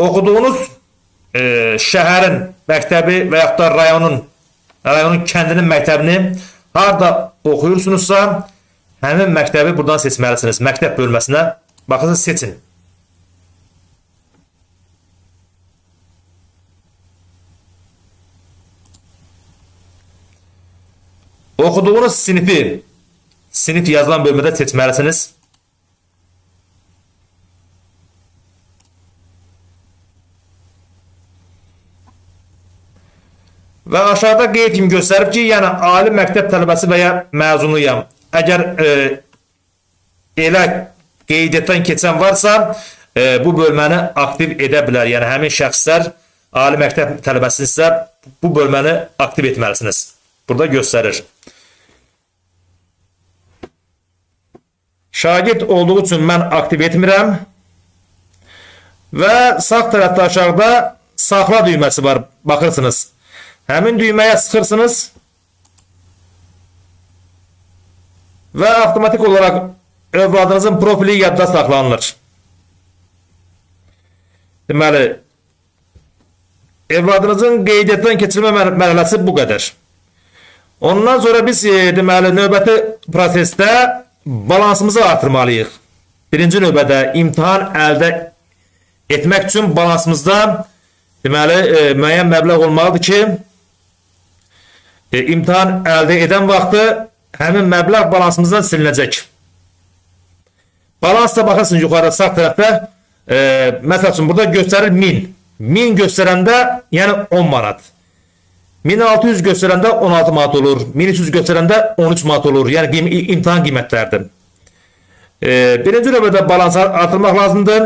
oxuduğunuz şəhərin məktəbi və yaxud da rayonun kəndinin məktəbini harda oxuyursunuzsa, həmin məktəbi buradan seçməlisiniz. Məktəb bölməsinə baxın, seçin. Oxuduğunuz sinif yazılan bölmədə seçməlisiniz. Və aşağıda qeyd kimi göstərib ki, yəni ali məktəb tələbəsi və ya məzunuyam. Əgər elə qeydiyyatdan keçən varsa, bu bölməni aktiv edə bilər. Yəni həmin şəxslər ali məktəb tələbəsinizsə, bu bölməni aktiv etməlisiniz. Burada göstərir. Şagird olduğu üçün mən aktiv etmirəm. Və sağ tərəfdə aşağıda saxla düyməsi var. Baxırsınız. Həmin düyməyə sıxırsınız və avtomatik olaraq övladınızın profili yadda saxlanılır. Deməli, övladınızın qeydiyyatdan keçirmə mərhələsi bu qədər. Ondan sonra biz deməli növbəti prosesdə balansımızı artırmalıyıq. Birinci növbədə imtahan əldə etmək üçün balansımızda deməli müəyyən məbləğ olmalıdır ki, imtahan əldə edən vaxtı həmin məbləğ balansımızdan silinəcək. Balansda baxırsınız yuxarıda sağ tərəfdə, məsəl üçün burada göstərir 1000. 1000 göstərəndə yəni 10 manat. 1600 göstərəndə 16 manat olur. 1300 göstərəndə 13 manat olur. Yəni imtahan qiymətləridir. Birinci növbədə balansı artırmaq lazımdır.